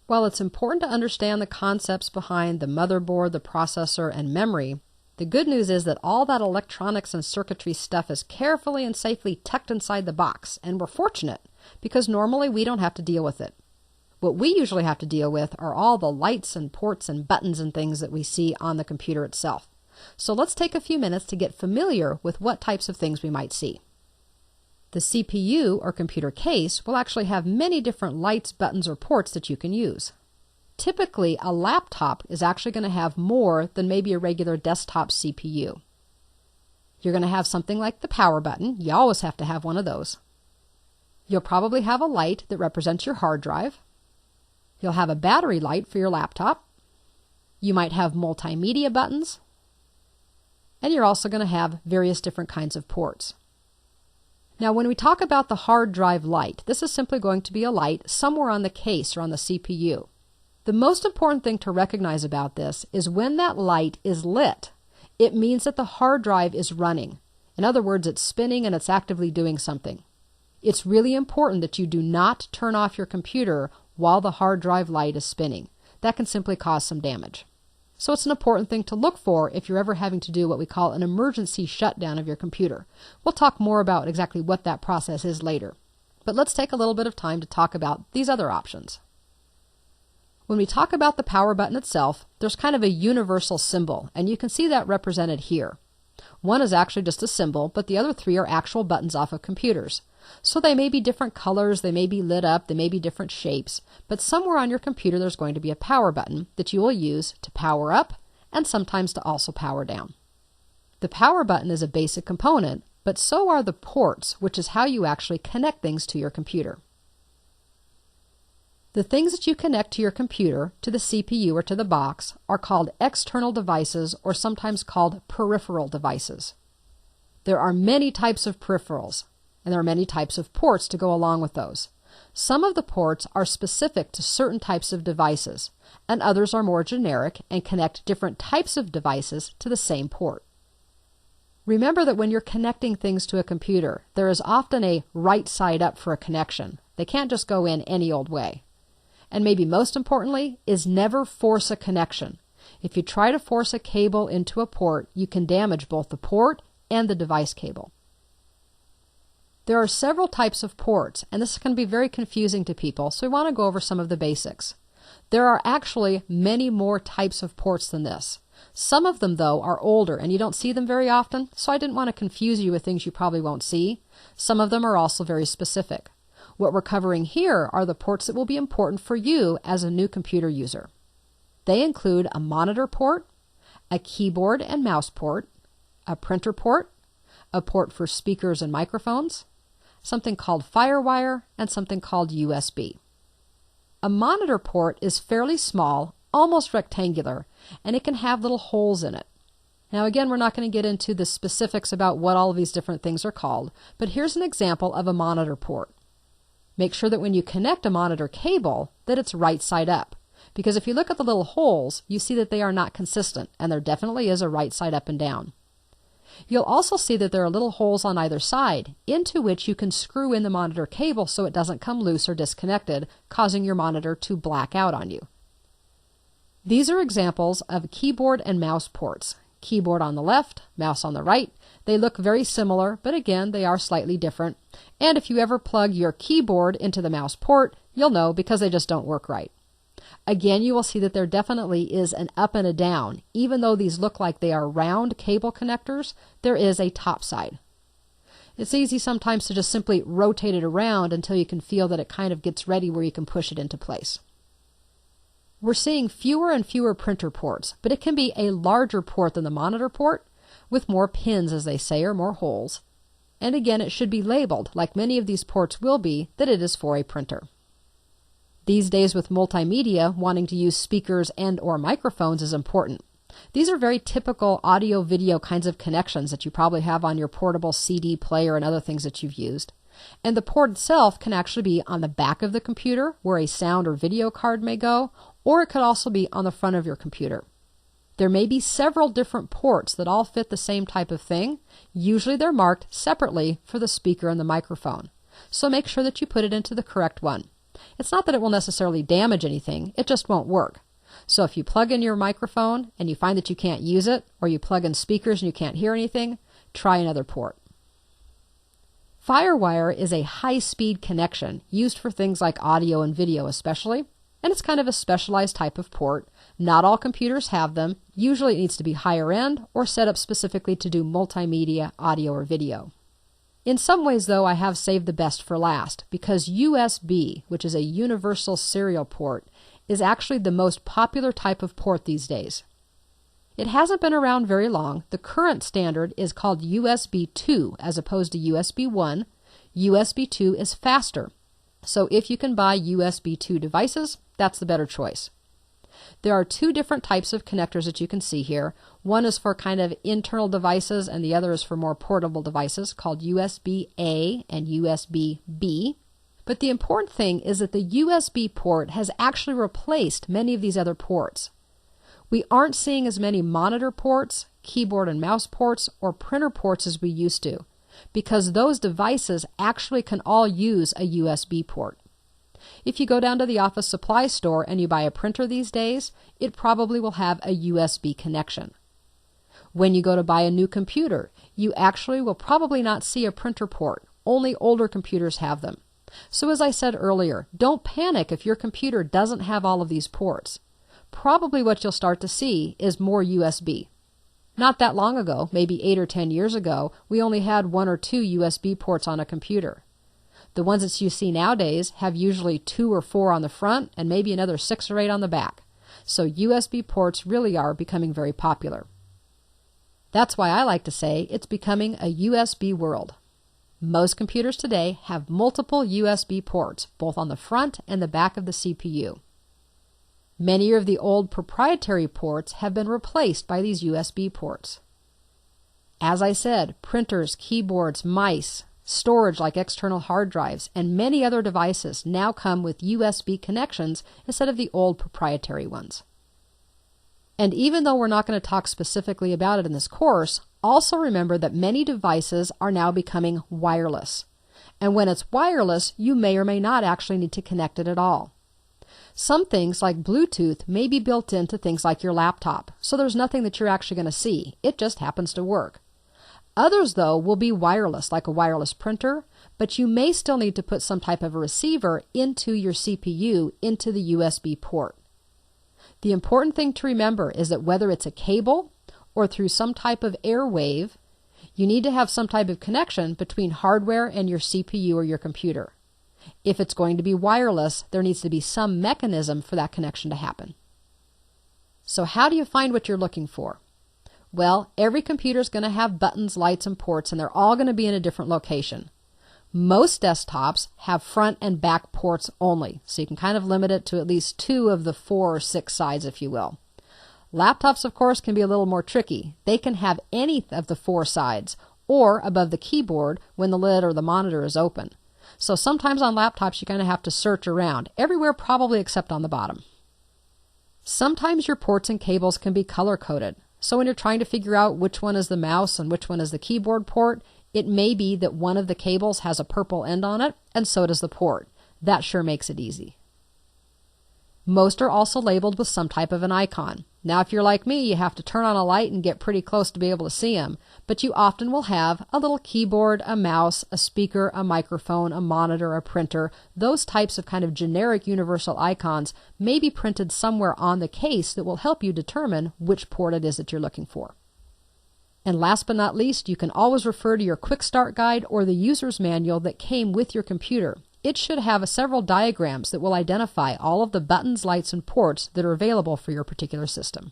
While it's important to understand the concepts behind the motherboard, the processor, and memory, the good news is that all that electronics and circuitry stuff is carefully and safely tucked inside the box, and we're fortunate because normally we don't have to deal with it. What we usually have to deal with are all the lights and ports and buttons and things that we see on the computer itself. So let's take a few minutes to get familiar with what types of things we might see. The CPU, or computer case, will actually have many different lights, buttons, or ports that you can use. Typically, a laptop is actually going to have more than maybe a regular desktop CPU. You're going to have something like the power button. You always have to have one of those. You'll probably have a light that represents your hard drive. You'll have a battery light for your laptop. You might have multimedia buttons. And you're also going to have various different kinds of ports. Now, when we talk about the hard drive light, this is simply going to be a light somewhere on the case or on the CPU. The most important thing to recognize about this is when that light is lit, it means that the hard drive is running. In other words, it's spinning and it's actively doing something. It's really important that you do not turn off your computer while the hard drive light is spinning. That can simply cause some damage. So it's an important thing to look for if you're ever having to do what we call an emergency shutdown of your computer. We'll talk more about exactly what that process is later. But let's take a little bit of time to talk about these other options. When we talk about the power button itself, there's kind of a universal symbol, and you can see that represented here. One is actually just a symbol, but the other three are actual buttons off of computers. So they may be different colors, they may be lit up, they may be different shapes, but somewhere on your computer there's going to be a power button that you will use to power up and sometimes to also power down. The power button is a basic component, but so are the ports, which is how you actually connect things to your computer. The things that you connect to your computer, to the CPU or to the box, are called external devices or sometimes called peripheral devices. There are many types of peripherals, and there are many types of ports to go along with those. Some of the ports are specific to certain types of devices, and others are more generic and connect different types of devices to the same port. Remember that when you're connecting things to a computer, there is often a right side up for a connection. They can't just go in any old way. And maybe most importantly is never force a connection. If you try to force a cable into a port, you can damage both the port and the device cable. There are several types of ports, and this can be very confusing to people, so we want to go over some of the basics. There are actually many more types of ports than this. Some of them, though, are older, and you don't see them very often, so I didn't want to confuse you with things you probably won't see. Some of them are also very specific. What we're covering here are the ports that will be important for you as a new computer user. They include a monitor port, a keyboard and mouse port, a printer port, a port for speakers and microphones, something called FireWire, and something called USB. A monitor port is fairly small, almost rectangular, and it can have little holes in it. Now again, we're not going to get into the specifics about what all of these different things are called, but here's an example of a monitor port. Make sure that when you connect a monitor cable, that it's right side up. Because if you look at the little holes, you see that they are not consistent, and there definitely is a right side up and down. You'll also see that there are little holes on either side, into which you can screw in the monitor cable so it doesn't come loose or disconnected, causing your monitor to black out on you. These are examples of keyboard and mouse ports. Keyboard on the left, mouse on the right. They look very similar, but again, they are slightly different. And if you ever plug your keyboard into the mouse port, you'll know because they just don't work right. Again, you will see that there definitely is an up and a down. Even though these look like they are round cable connectors, there is a top side. It's easy sometimes to just simply rotate it around until you can feel that it kind of gets ready where you can push it into place. We're seeing fewer and fewer printer ports, but it can be a larger port than the monitor port, with more pins, as they say, or more holes. And again, it should be labeled, like many of these ports will be, that it is for a printer. These days with multimedia, wanting to use speakers and or microphones is important. These are very typical audio-video kinds of connections that you probably have on your portable CD player and other things that you've used. And the port itself can actually be on the back of the computer, where a sound or video card may go, or it could also be on the front of your computer. There may be several different ports that all fit the same type of thing. Usually they're marked separately for the speaker and the microphone. So make sure that you put it into the correct one. It's not that it will necessarily damage anything, it just won't work. So if you plug in your microphone and you find that you can't use it, or you plug in speakers and you can't hear anything, try another port. FireWire is a high-speed connection used for things like audio and video especially, and it's kind of a specialized type of port. Not all computers have them. Usually it needs to be higher end or set up specifically to do multimedia, audio, or video. In some ways, though, I have saved the best for last because USB, which is a universal serial port, is actually the most popular type of port these days. It hasn't been around very long. The current standard is called USB 2 as opposed to USB 1. USB 2 is faster. So if you can buy USB 2 devices, that's the better choice. There are two different types of connectors that you can see here. One is for kind of internal devices and the other is for more portable devices called USB-A and USB-B. But the important thing is that the USB port has actually replaced many of these other ports. We aren't seeing as many monitor ports, keyboard and mouse ports, or printer ports as we used to, because those devices actually can all use a USB port. If you go down to the office supply store and you buy a printer these days, it probably will have a USB connection. When you go to buy a new computer, you actually will probably not see a printer port. Only older computers have them. So as I said earlier, don't panic if your computer doesn't have all of these ports. Probably what you'll start to see is more USB. Not that long ago, maybe 8 or 10 years ago, we only had 1 or 2 USB ports on a computer. The ones that you see nowadays have usually 2 or 4 on the front and maybe another 6 or 8 on the back. So USB ports really are becoming very popular. That's why I like to say it's becoming a USB world. Most computers today have multiple USB ports, both on the front and the back of the CPU. Many of the old proprietary ports have been replaced by these USB ports. As I said, printers, keyboards, mice, storage like external hard drives, and many other devices now come with USB connections instead of the old proprietary ones. And even though we're not going to talk specifically about it in this course, also remember that many devices are now becoming wireless. And when it's wireless, you may or may not actually need to connect it at all. Some things like Bluetooth may be built into things like your laptop, so there's nothing that you're actually going to see. It just happens to work. Others, though, will be wireless, like a wireless printer, but you may still need to put some type of a receiver into your CPU, into the USB port. The important thing to remember is that whether it's a cable or through some type of airwave, you need to have some type of connection between hardware and your CPU or your computer. If it's going to be wireless, there needs to be some mechanism for that connection to happen. So how do you find what you're looking for? Well, every computer is going to have buttons, lights, and ports, and they're all going to be in a different location. Most desktops have front and back ports only, so you can kind of limit it to at least 2 of the 4 or 6 sides, if you will. Laptops, of course, can be a little more tricky. They can have any of the 4 sides, or above the keyboard when the lid or the monitor is open. So sometimes on laptops you kind of have to search around, everywhere probably except on the bottom. Sometimes your ports and cables can be color-coded. So when you're trying to figure out which one is the mouse and which one is the keyboard port, it may be that one of the cables has a purple end on it, and so does the port. That sure makes it easy. Most are also labeled with some type of an icon. Now, if you're like me, you have to turn on a light and get pretty close to be able to see them, but you often will have a little keyboard, a mouse, a speaker, a microphone, a monitor, a printer. Those types of kind of generic universal icons may be printed somewhere on the case that will help you determine which port it is that you're looking for. And last but not least, you can always refer to your Quick Start Guide or the user's manual that came with your computer. It should have several diagrams that will identify all of the buttons, lights, and ports that are available for your particular system.